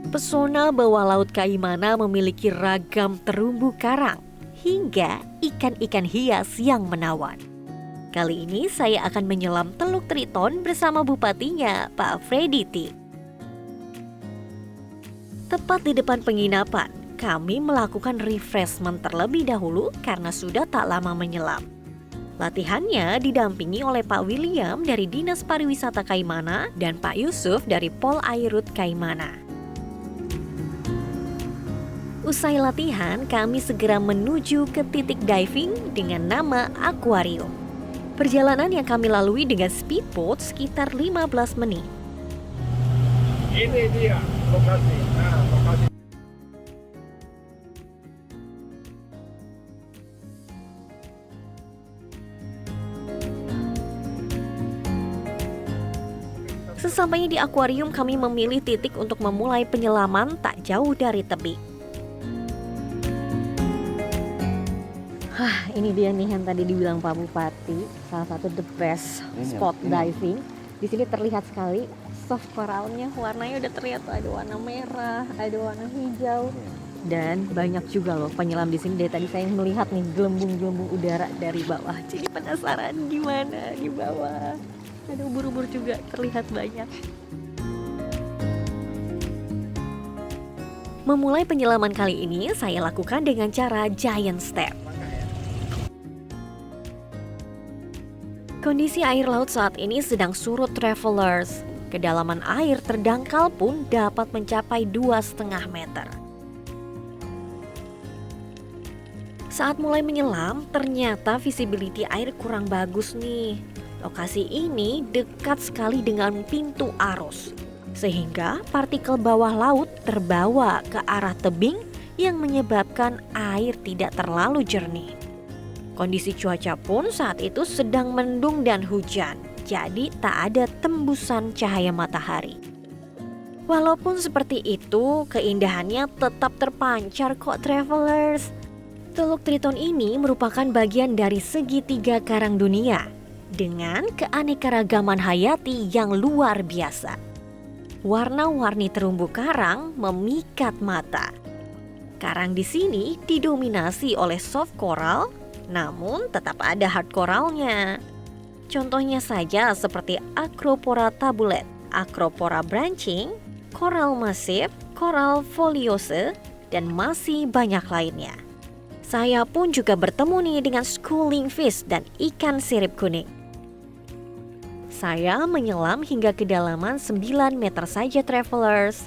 Pesona bawah laut Kaimana memiliki ragam terumbu karang hingga ikan-ikan hias yang menawan. Kali ini saya akan menyelam Teluk Triton bersama bupatinya, Pak Freddy T. Tepat di depan penginapan, kami melakukan refreshment terlebih dahulu karena sudah tak lama menyelam. Latihannya didampingi oleh Pak William dari Dinas Pariwisata Kaimana dan Pak Yusuf dari Pol Airut Kaimana. Usai latihan, kami segera menuju ke titik diving dengan nama akuarium. Perjalanan yang kami lalui dengan speedboat sekitar 15 menit. Ini dia lokasi. Lokasi. Sesampainya di akuarium, kami memilih titik untuk memulai penyelaman tak jauh dari tebing. Ini dia nih yang tadi dibilang Pak Bupati, salah satu the best spot diving. Di sini terlihat sekali soft koralnya, warnanya udah terlihat, ada warna merah, ada warna hijau, dan banyak juga loh penyelam di sini. Dari tadi saya melihat nih gelembung-gelembung udara dari bawah. Jadi penasaran gimana di bawah. Ada ubur-ubur juga terlihat banyak. Memulai penyelaman kali ini saya lakukan dengan cara giant step. Kondisi air laut saat ini sedang surut travelers. Kedalaman air terdangkal pun dapat mencapai 2,5 meter. Saat mulai menyelam, ternyata visibility air kurang bagus nih. Lokasi ini dekat sekali dengan pintu arus, sehingga partikel bawah laut terbawa ke arah tebing yang menyebabkan air tidak terlalu jernih. Kondisi cuaca pun saat itu sedang mendung dan hujan, jadi tak ada tembusan cahaya matahari. Walaupun seperti itu, keindahannya tetap terpancar kok travelers. Teluk Triton ini merupakan bagian dari segitiga karang dunia dengan keanekaragaman hayati yang luar biasa. Warna-warni terumbu karang memikat mata. Karang di sini didominasi oleh soft coral, namun tetap ada hard coralnya. Contohnya saja seperti Acropora tabulet, Acropora branching, coral massif, coral foliose, dan masih banyak lainnya. Saya pun juga bertemu nih dengan schooling fish dan ikan sirip kuning. Saya menyelam hingga kedalaman 9 meter saja travelers.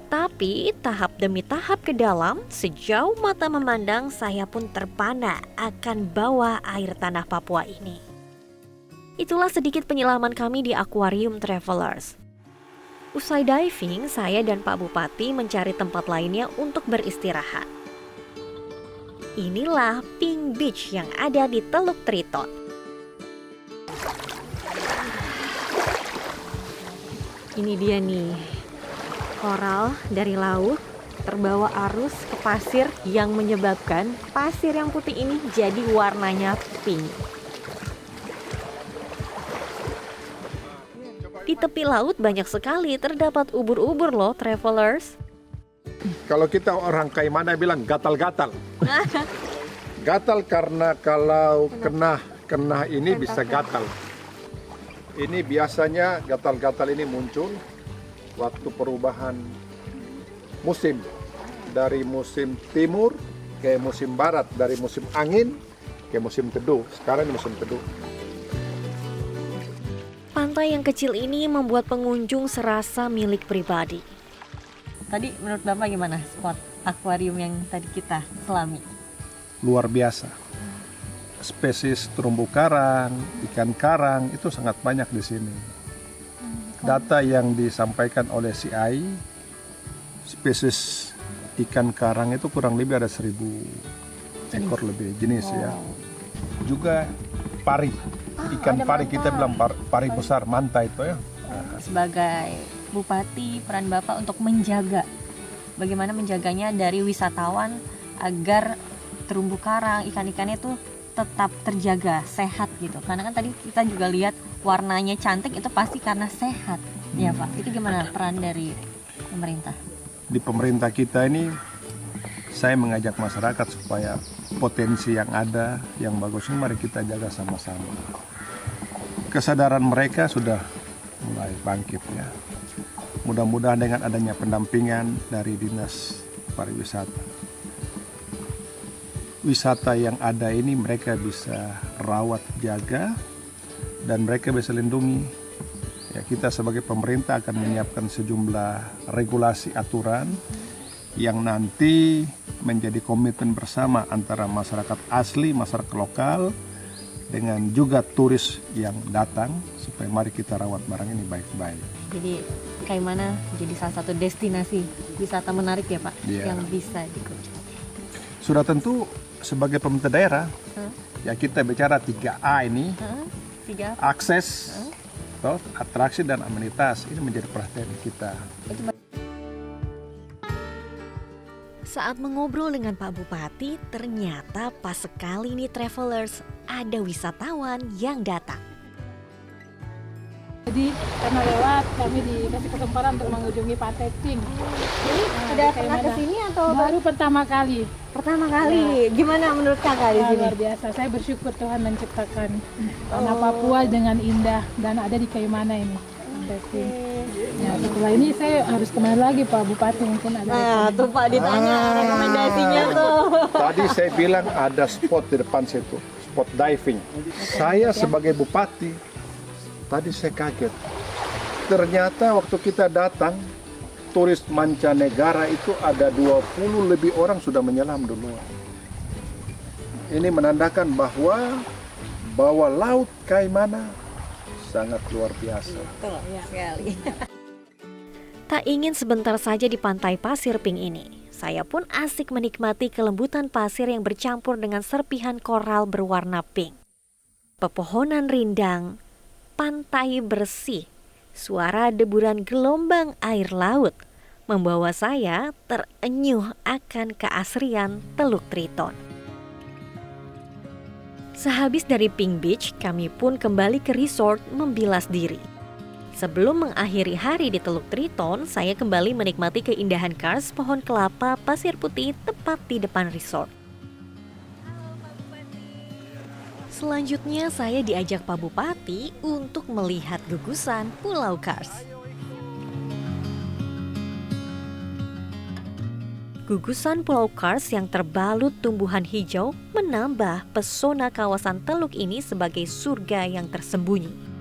Tapi tahap demi tahap ke dalam, sejauh mata memandang saya pun terpana akan bawah air tanah Papua ini. Itulah sedikit penyelaman kami di akuarium travelers. Usai diving, saya dan Pak Bupati mencari tempat lainnya untuk beristirahat. Inilah Pink Beach yang ada di Teluk Triton. Ini dia nih, koral dari laut terbawa arus ke pasir yang menyebabkan pasir yang putih ini jadi warnanya pink. Di tepi laut banyak sekali terdapat ubur-ubur loh travelers. Kalau kita orang Kaimana bilang gatal-gatal. Gatal karena kalau kena ini bisa gatal. Ini biasanya gatal-gatal ini muncul waktu perubahan musim. Dari musim timur ke musim barat, dari musim angin ke musim teduh. Sekarang ini musim teduh. Pantai yang kecil ini membuat pengunjung serasa milik pribadi. Tadi menurut Bapak gimana spot akuarium yang tadi kita selami? Luar biasa. Spesies terumbu karang, ikan karang itu sangat banyak di sini. Data yang disampaikan oleh CI, spesies ikan karang itu kurang lebih ada 1.000 ekor lebih jenis ya. Juga pari, ikan pari kita bilang pari besar manta itu ya. Sebagai Bupati, peran Bapak untuk menjaga, bagaimana menjaganya dari wisatawan agar terumbu karang, ikan-ikannya itu tetap terjaga, sehat gitu. Karena kan tadi kita juga lihat warnanya cantik, itu pasti karena sehat. Ya Pak, itu gimana peran dari pemerintah? di pemerintah kita ini, saya mengajak masyarakat supaya potensi yang ada, yang bagus ini mari kita jaga sama-sama. Kesadaran mereka sudah mulai bangkit ya. Mudah-mudahan dengan adanya pendampingan dari Dinas Pariwisata, wisata yang ada ini mereka bisa rawat, jaga, dan mereka bisa lindungi. Ya, kita sebagai pemerintah akan menyiapkan sejumlah regulasi aturan yang nanti menjadi komitmen bersama antara masyarakat asli, masyarakat lokal, dengan juga turis yang datang, supaya mari kita rawat barang ini baik-baik. Jadi Kaimana jadi salah satu destinasi wisata menarik ya Pak, Yang bisa dikunjungi. Sudah tentu sebagai pemerintah daerah, ya kita bicara 3A ini, 3. akses, atraksi dan amenitas, ini menjadi perhatian kita. Saat mengobrol dengan Pak Bupati, ternyata pas sekali nih travelers, ada wisatawan yang datang. Jadi karena lewat kami dikasih kesempatan untuk mengunjungi Pantai Pink. Jadi sudah pernah ke sini atau baru pertama kali? Pertama kali. Gimana menurut Kakak di sini? Luar biasa. Saya bersyukur Tuhan menciptakan tanah Papua dengan indah dan ada di Kaimana ini. Pantai Pink. Ya, setelah ini saya harus kemana lagi Pak Bupati, mungkin ada. Nah, tuh Pak ditanya rekomendasinya tuh. Tadi saya bilang ada spot di depan situ, spot diving. Saya sebagai bupati, tadi saya kaget. Ternyata waktu kita datang, turis mancanegara itu ada 20 lebih orang sudah menyelam duluan. Ini menandakan bahwa laut Kaimana sangat luar biasa. Betul sekali. Tak ingin sebentar saja di pantai pasir pink ini, saya pun asik menikmati kelembutan pasir yang bercampur dengan serpihan koral berwarna pink. Pepohonan rindang, pantai bersih, suara deburan gelombang air laut membawa saya terenyuh akan keasrian Teluk Triton. Sehabis dari Pink Beach, kami pun kembali ke resort membilas diri. Sebelum mengakhiri hari di Teluk Triton, saya kembali menikmati keindahan kars pohon kelapa pasir putih tepat di depan resort. Selanjutnya saya diajak Pak Bupati untuk melihat gugusan Pulau Kars. Gugusan Pulau Kars yang terbalut tumbuhan hijau menambah pesona kawasan teluk ini sebagai surga yang tersembunyi.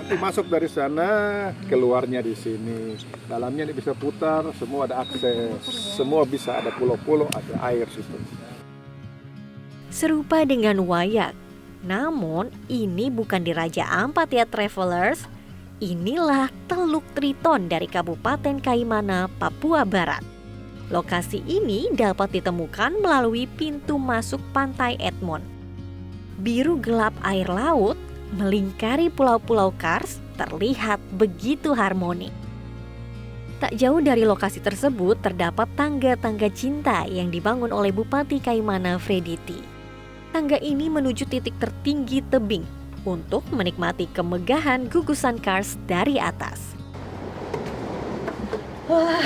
Nanti masuk dari sana, keluarnya di sini. Dalamnya ini bisa putar, semua ada akses. Semua bisa, ada pulau-pulau, ada air situ. Serupa dengan Wayak, namun ini bukan di Raja Ampat ya travelers. Inilah Teluk Triton dari Kabupaten Kaimana, Papua Barat. Lokasi ini dapat ditemukan melalui pintu masuk Pantai Edmond. Biru gelap air laut melingkari pulau-pulau Kars terlihat begitu harmoni. Tak jauh dari lokasi tersebut terdapat tangga-tangga cinta yang dibangun oleh Bupati Kaimana Frediti. Tangga ini menuju titik tertinggi tebing untuk menikmati kemegahan gugusan Kars dari atas. Wah,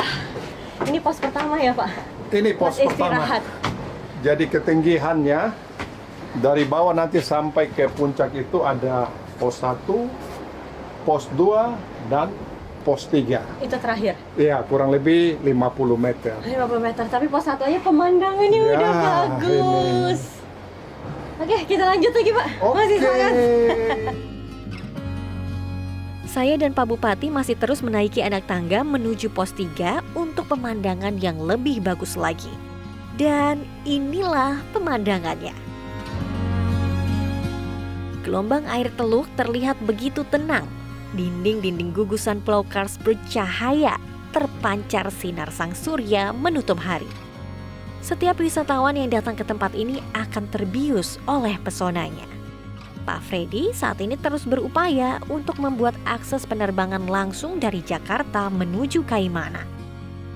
ini pos pertama ya Pak? Ini pos pertama. Jadi ketinggiannya dari bawah nanti sampai ke puncak itu ada pos 1, pos 2, dan pos 3. Itu terakhir? Iya, kurang lebih 50 meter. 50 meter, tapi pos 1 aja pemandangannya udah bagus. Oke, kita lanjut lagi Pak. Masih sangat. Saya dan Pak Bupati masih terus menaiki anak tangga menuju pos 3 untuk pemandangan yang lebih bagus lagi. Dan inilah pemandangannya. Gelombang air teluk terlihat begitu tenang. Dinding-dinding gugusan Pulau Kars bercahaya, terpancar sinar sang surya menutup hari. Setiap wisatawan yang datang ke tempat ini akan terbius oleh pesonanya. Pak Freddy saat ini terus berupaya untuk membuat akses penerbangan langsung dari Jakarta menuju Kaimana.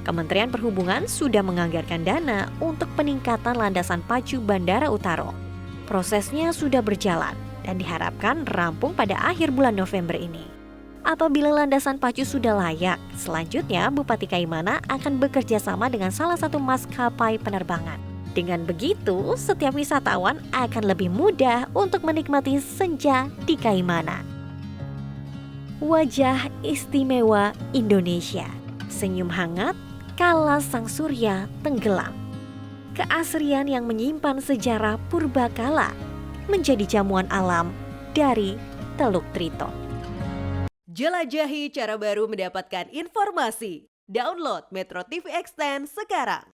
Kementerian Perhubungan sudah menganggarkan dana untuk peningkatan landasan pacu Bandara Utaro. Prosesnya sudah berjalan dan diharapkan rampung pada akhir bulan November ini. Apabila landasan pacu sudah layak, selanjutnya Bupati Kaimana akan bekerja sama dengan salah satu maskapai penerbangan. Dengan begitu, setiap wisatawan akan lebih mudah untuk menikmati senja di Kaimana. Wajah istimewa Indonesia, senyum hangat kala sang surya tenggelam. Keasrian yang menyimpan sejarah purbakala menjadi jamuan alam dari Teluk Triton. Jelajahi cara baru mendapatkan informasi. Download Metro TV Extend sekarang.